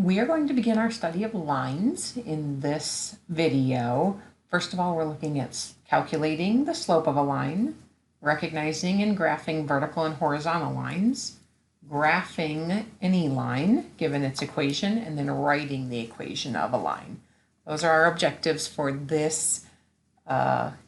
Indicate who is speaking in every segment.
Speaker 1: We are going to begin our study of lines in this video. First of all, we're looking at calculating the slope of a line, recognizing and graphing vertical and horizontal lines, graphing any line given its equation, and then writing the equation of a line. Those are our objectives for this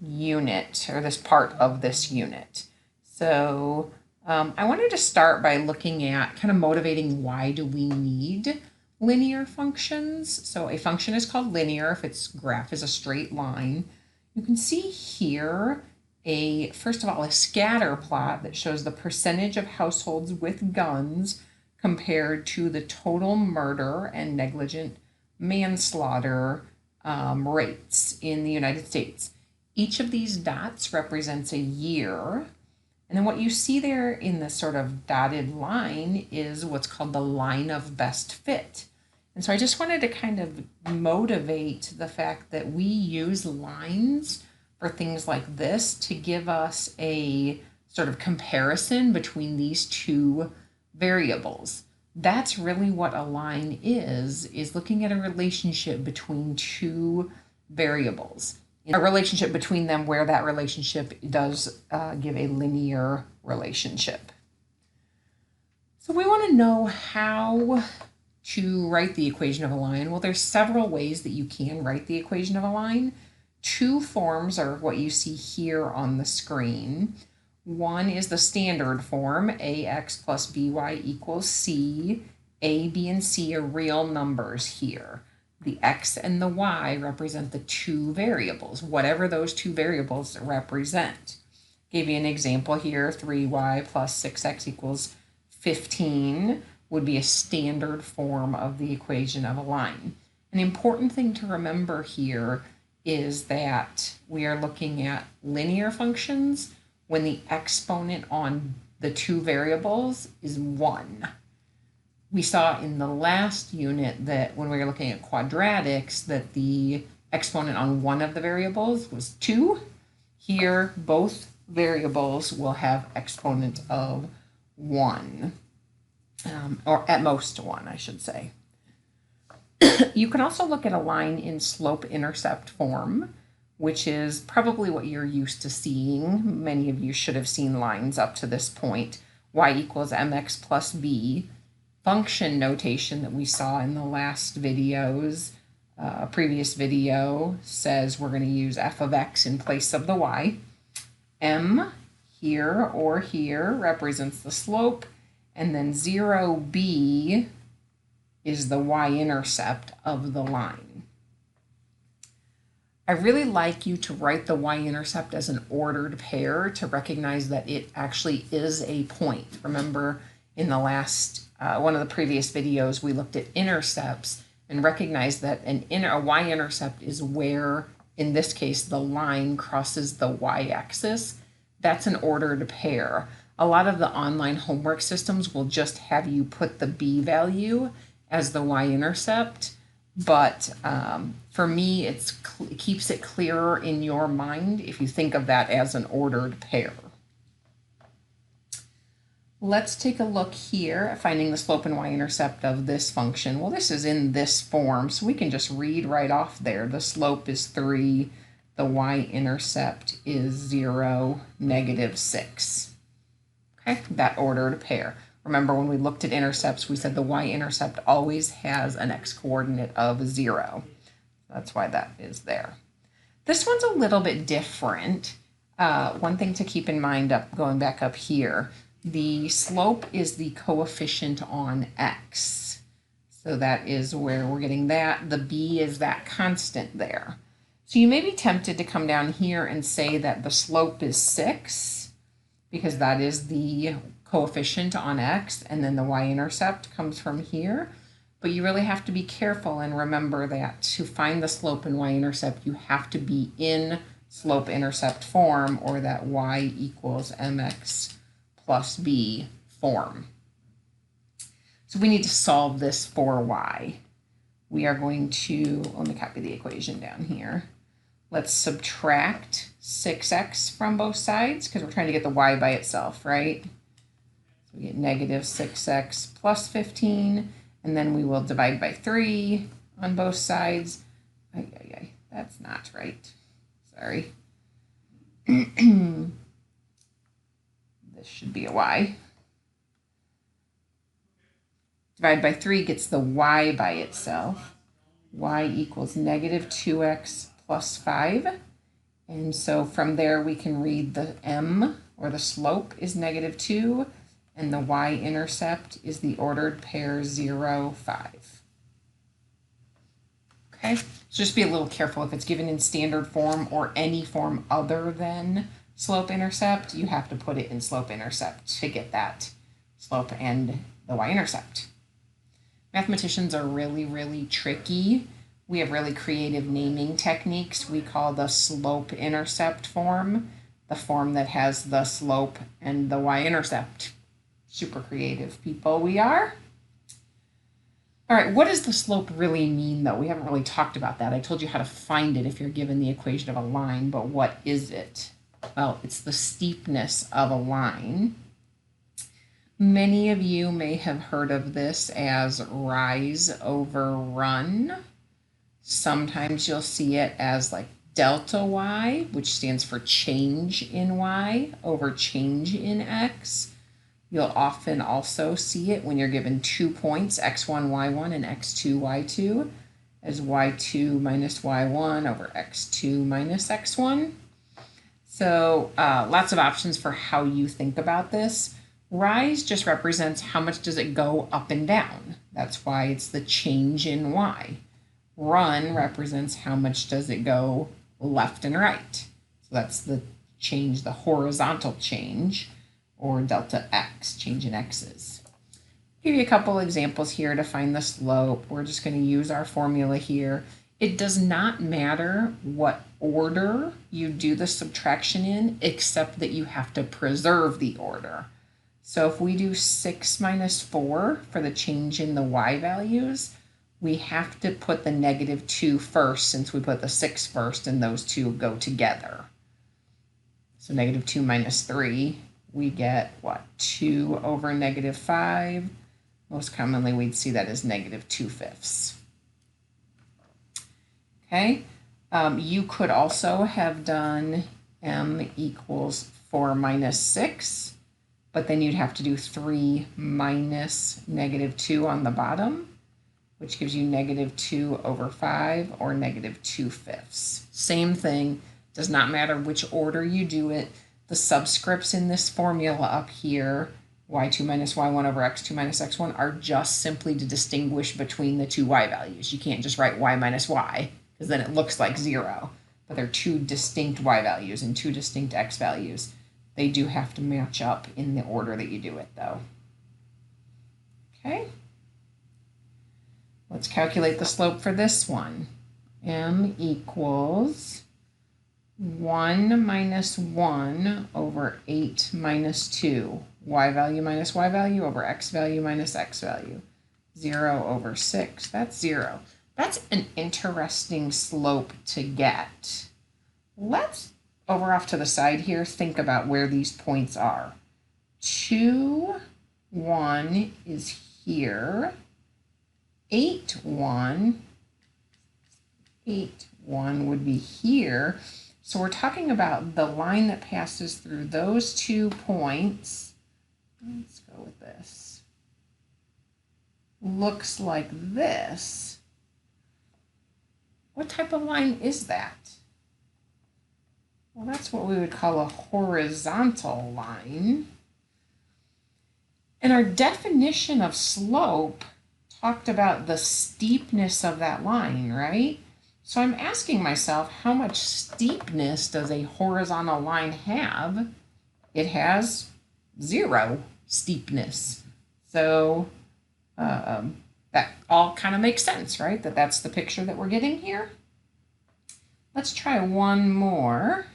Speaker 1: unit, or this part of this unit. So I wanted to start by looking at kind of motivating why do we need linear functions. So a function is called linear if its graph is a straight line. You can see here first of all, a scatter plot that shows the percentage of households with guns compared to the total murder and negligent manslaughter rates in the United States. Each of these dots represents a year. And then what you see there in the sort of dotted line is what's called the line of best fit. And so I just wanted to kind of motivate the fact that we use lines for things like this to give us a sort of comparison between these two variables. That's really what a line is looking at a relationship between two variables. A relationship between them where that relationship does give a linear relationship. So we want to know how to write the equation of a line. Well, there's several ways that you can write the equation of a line. Two forms are what you see here on the screen. One is the standard form, ax plus by equals c. A, b, and c are real numbers here. The x and the y represent the two variables, whatever those two variables represent. Gave you an example here, 3y plus 6x equals 15 would be a standard form of the equation of a line. An important thing to remember here is that we are looking at linear functions when the exponent on the two variables is 1. We saw in the last unit that when we were looking at quadratics that the exponent on one of the variables was 2. Here, both variables will have exponent of 1, or at most 1, I should say. You can also look at a line in slope-intercept form, which is probably what you're used to seeing. Many of you should have seen lines up to this point. Y equals mx plus b. Function notation that we saw in the last videos, previous video says we're going to use f of x in place of the y. M here or here represents the slope, and then 0b is the y-intercept of the line. I really like you to write the y-intercept as an ordered pair to recognize that it actually is a point. Remember in the last one of the previous videos we looked at intercepts and recognized that a y-intercept is where, in this case, the line crosses the y-axis. That's an ordered pair. A lot of the online homework systems will just have you put the b value as the y-intercept, but for me it keeps it clearer in your mind if you think of that as an ordered pair. Let's take a look here at finding the slope and y-intercept of this function. Well, this is in this form, so we can just read right off there. The slope is 3, the y-intercept is 0, -6. Okay, that ordered pair. Remember when we looked at intercepts, we said the y-intercept always has an x-coordinate of 0. That's why that is there. This one's a little bit different. One thing to keep in mind going back up here, the slope is the coefficient on x. So that is where we're getting that. The b is that constant there. So you may be tempted to come down here and say that the slope is 6 because that is the coefficient on x, and then the y-intercept comes from here. But you really have to be careful and remember that to find the slope and y-intercept, you have to be in slope-intercept form, or that y equals mx plus b form. So we need to solve this for y. We are going to, let me copy the equation down here. Let's subtract 6x from both sides because we're trying to get the y by itself, right? So we get -6x plus 15, and then we will divide by 3 on both sides. That's not right. Sorry. This should be a y. Divide by 3 gets the y by itself. Y equals negative 2x plus 5. And so from there we can read the m, or the slope, is negative 2, and the y-intercept is the ordered pair 0, 5. Okay, so just be a little careful if it's given in standard form or any form other than slope-intercept, you have to put it in slope-intercept to get that slope and the y-intercept. Mathematicians are really, really tricky. We have really creative naming techniques. We call the slope-intercept form the form that has the slope and the y-intercept. Super creative people we are. All right, what does the slope really mean, though? We haven't really talked about that. I told you how to find it if you're given the equation of a line, but what is it? Well, it's the steepness of a line. Many of you may have heard of this as rise over run. Sometimes you'll see it as like delta y, which stands for change in y over change in x. You'll often also see it when you're given 2 points, x1, y1, and x2, y2, as y2 minus y1 over x2 minus x1. So lots of options for how you think about this. Rise just represents how much does it go up and down. That's why it's the change in y. Run represents how much does it go left and right. So that's the change, the horizontal change, or delta x, change in x's. Give you a couple examples here to find the slope. We're just going to use our formula here. It does not matter what order you do the subtraction in, except that you have to preserve the order. So if we do 6 minus 4 for the change in the y values, we have to put the negative 2 first, since we put the 6 first and those two go together. So negative 2 minus 3, we get what? 2 over negative 5. Most commonly we'd see that as negative 2/5. Okay, you could also have done m equals 4 minus 6, but then you'd have to do 3 minus negative 2 on the bottom, which gives you negative 2 over 5, or negative 2/5. Same thing, does not matter which order you do it. The subscripts in this formula up here, y2 minus y1 over x2 minus x1, are just simply to distinguish between the two y values. You can't just write y minus y, because then it looks like 0. But they're two distinct y values and two distinct x values. They do have to match up in the order that you do it, though. Okay. Let's calculate the slope for this one. M equals 1 minus 1 over 8 minus 2. Y value minus y value over x value minus x value. 0 over 6. That's 0. That's an interesting slope to get. Let's, over off to the side here, think about where these points are. 2, 1 is here. 8, 1 would be here. So we're talking about the line that passes through those 2 points. Let's go with this. Looks like this. What type of line is that? Well, that's what we would call a horizontal line. And our definition of slope talked about the steepness of that line, right? So I'm asking myself, how much steepness does a horizontal line have? It has 0 steepness. So that all kind of makes sense, right? That's the picture that we're getting here. Let's try one more.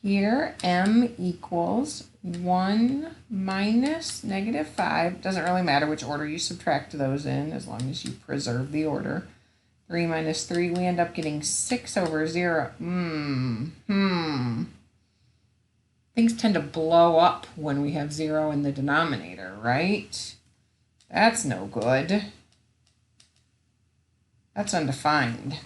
Speaker 1: Here, m equals 1 minus negative 5. Doesn't really matter which order you subtract those in, as long as you preserve the order. 3 minus 3, we end up getting 6 over 0. things tend to blow up when we have 0 in the denominator, right? That's no good. That's undefined.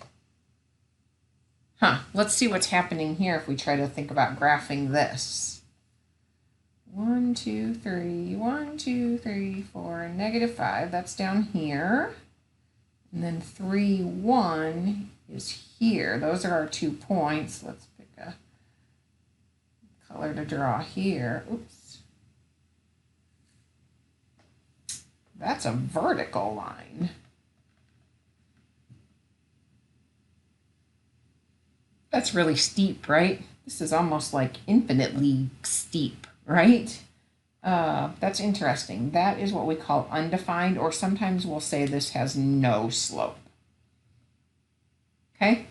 Speaker 1: Let's see what's happening here if we try to think about graphing this. 1, 2, 3, 1, 2, 3, 4, -5, that's down here. And then 3, 1 is here. Those are our 2 points. Let's pick a color to draw here. Oops. That's a vertical line. That's really steep, right? This is almost like infinitely steep, right? That's interesting. That is what we call undefined, or sometimes we'll say this has no slope. Okay?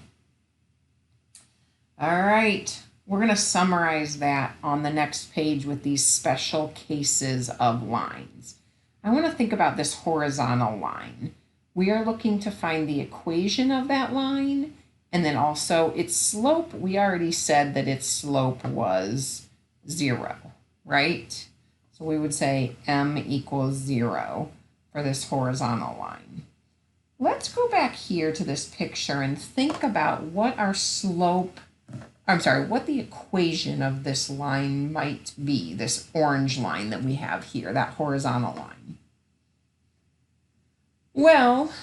Speaker 1: All right. We're going to summarize that on the next page with these special cases of lines. I want to think about this horizontal line. We are looking to find the equation of that line, and then also its slope. We already said that its slope was 0, right? So we would say m equals 0 for this horizontal line. Let's go back here to this picture and think about what our slope, what the equation of this line might be, this orange line that we have here, that horizontal line. Well,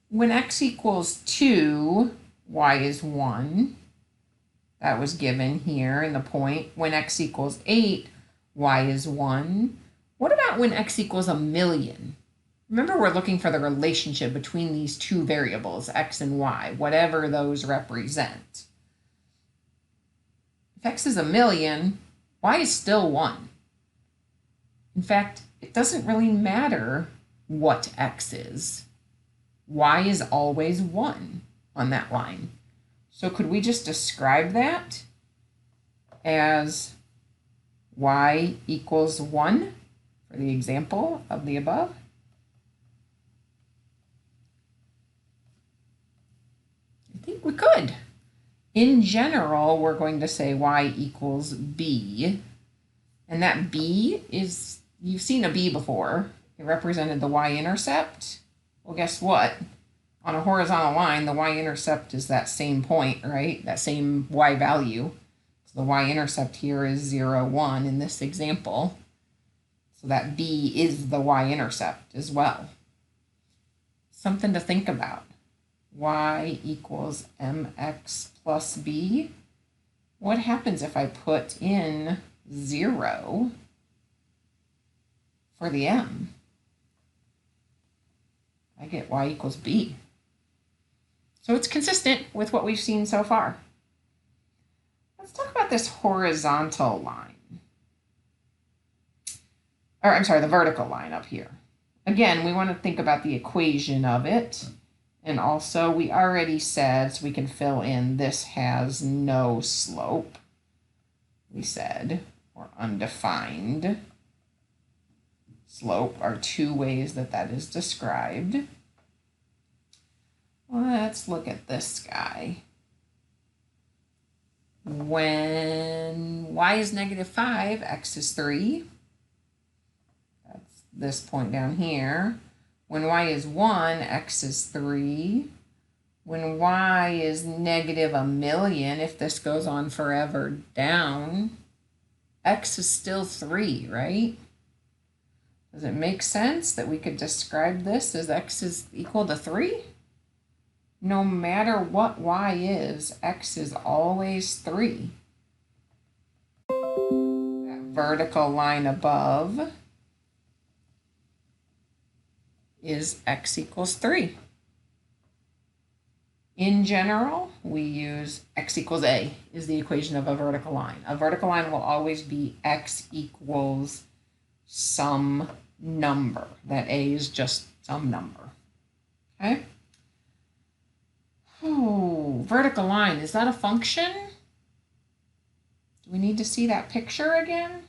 Speaker 1: when x equals 2, y is 1. That was given here in the point. When x equals 8, y is 1. What about when x equals 1,000,000? Remember, we're looking for the relationship between these two variables, x and y, whatever those represent. If x is 1,000,000, y is still 1. In fact, it doesn't really matter what x is. Y is always 1 on that line. So could we just describe that as y equals 1 for the example of the above? I think we could. In general, we're going to say y equals b. And that b is, you've seen a b before. It represented the y-intercept. Well, guess what? On a horizontal line, the y-intercept is that same point, right? That same y value. So the y-intercept here is 0, 1 in this example. So that b is the y-intercept as well. Something to think about. Y equals mx plus b. What happens if I put in 0 for the m? I get y equals b. So it's consistent with what we've seen so far. Let's talk about this horizontal line. Or I'm sorry, the vertical line up here. Again, we want to think about the equation of it. And also, we already said, so we can fill in, this has no slope. We said, or undefined. Slope are 2 ways that that is described. Let's look at this guy. When y is -5, x is 3. That's this point down here. When y is 1, x is 3. When y is -1,000,000, if this goes on forever down, x is still 3, right? Does it make sense that we could describe this as x is equal to 3? No matter what y is, x is always 3. That vertical line above is x equals 3. In general, we use x equals a is the equation of a vertical line. A vertical line will always be x equals some number. That a is just some number. Okay? Oh, vertical line, is that a function? Do we need to see that picture again?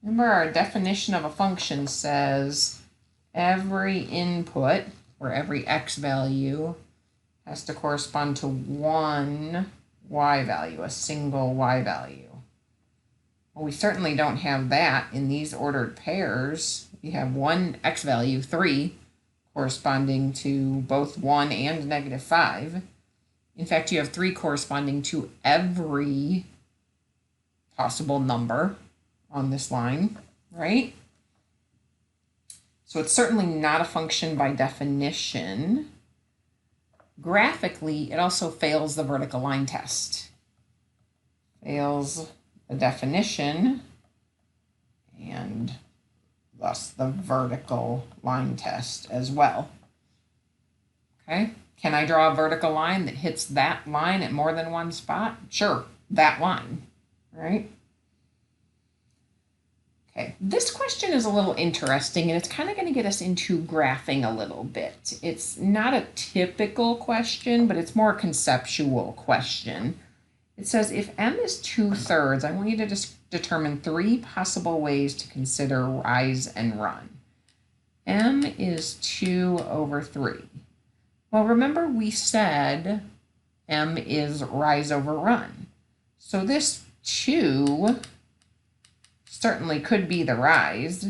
Speaker 1: Remember, our definition of a function says every input, or every x value, has to correspond to one y value, a single y value. Well, we certainly don't have that in these ordered pairs. We have one x value, 3, corresponding to both 1 and -5. In fact, you have 3 corresponding to every possible number on this line, right? So it's certainly not a function by definition. Graphically, it also fails the vertical line test. Fails the definition and thus the vertical line test as well. Okay, can I draw a vertical line that hits that line at more than one spot? Sure, that line, right? Okay, this question is a little interesting, and it's kind of going to get us into graphing a little bit. It's not a typical question, but it's more a conceptual question. It says, if m is 2/3, I want you to determine 3 possible ways to consider rise and run. M is 2/3. Well, remember we said m is rise over run. So this 2 certainly could be the rise,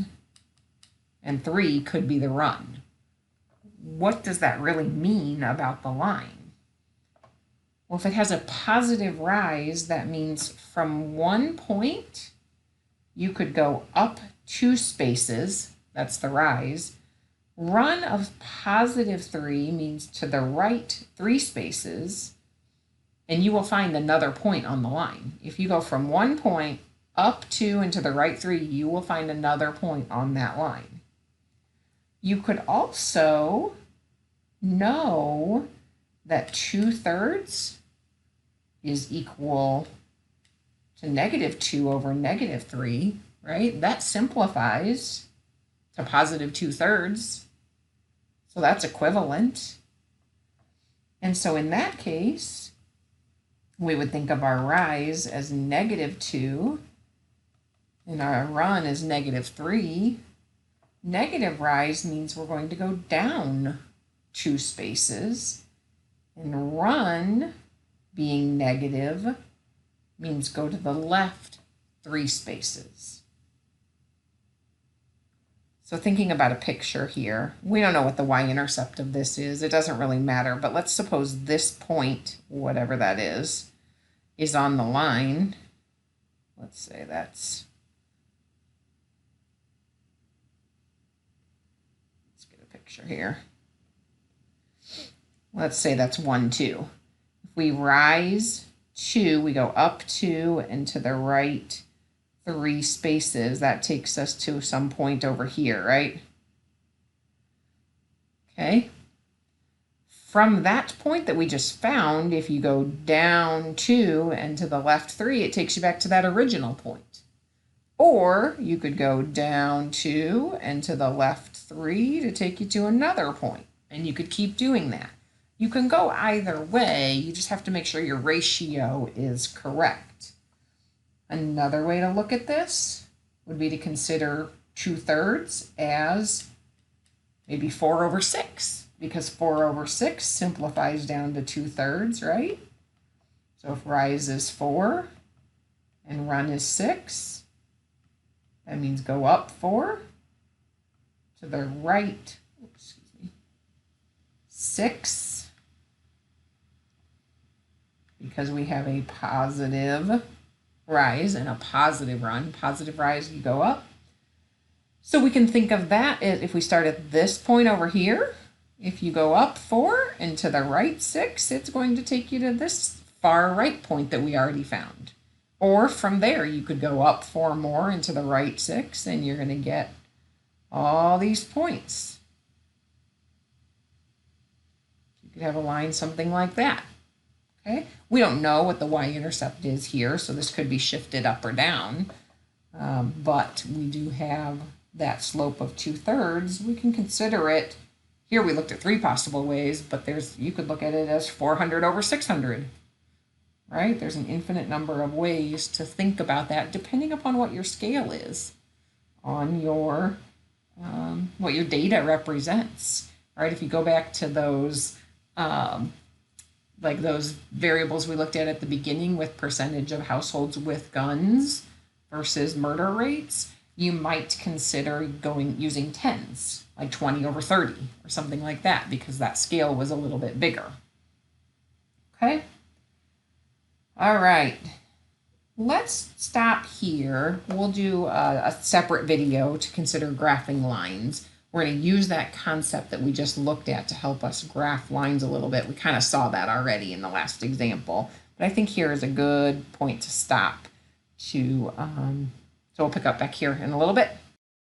Speaker 1: and 3 could be the run. What does that really mean about the line? Well, if it has a positive rise, that means from one point, you could go up 2 spaces, that's the rise. Run of +3 means to the right 3 spaces, and you will find another point on the line. If you go from one point up 2 and to the right 3, you will find another point on that line. You could also know that 2/3 is equal to -2 over -3, right? That simplifies to +2/3. So that's equivalent. And so in that case, we would think of our rise as -2 and our run is -3. Negative rise means we're going to go down 2 spaces, and run, being negative, means go to the left 3 spaces. So thinking about a picture here, we don't know what the y-intercept of this is. It doesn't really matter, but let's suppose this point, whatever that is on the line. Let's say that's, let's get a picture here. Let's say that's 1, 2. If we rise 2, we go up 2 and to the right 3 spaces. That takes us to some point over here, right? Okay. From that point that we just found, if you go down 2 and to the left 3, it takes you back to that original point. Or you could go down 2 and to the left 3 to take you to another point. And you could keep doing that. You can go either way. You just have to make sure your ratio is correct. Another way to look at this would be to consider 2/3 as maybe 4/6, because 4/6 simplifies down to 2/3, right? So if rise is 4 and run is 6, that means go up 4 to the right, 6, because we have a positive rise and a positive run. Positive rise, you go up. So we can think of that if we start at this point over here. If you go up 4 and to the right 6, it's going to take you to this far right point that we already found. Or from there, you could go up 4 more and to the right 6, and you're going to get all these points. You could have a line something like that. Okay, we don't know what the y-intercept is here, so this could be shifted up or down, but we do have that slope of 2/3. We can consider it. Here we looked at 3 possible ways, but you could look at it as 400 over 600, right? There's an infinite number of ways to think about that, depending upon what your scale is on your what your data represents, right? If you go back to those like those variables we looked at the beginning with percentage of households with guns, versus murder rates, you might consider using tens, like 20 over 30 or something like that, because that scale was a little bit bigger. Okay? All right. Let's stop here. We'll do a separate video to consider graphing lines. We're going to use that concept that we just looked at to help us graph lines a little bit. We kind of saw that already in the last example, but I think here is a good point to stop. So we'll pick up back here in a little bit.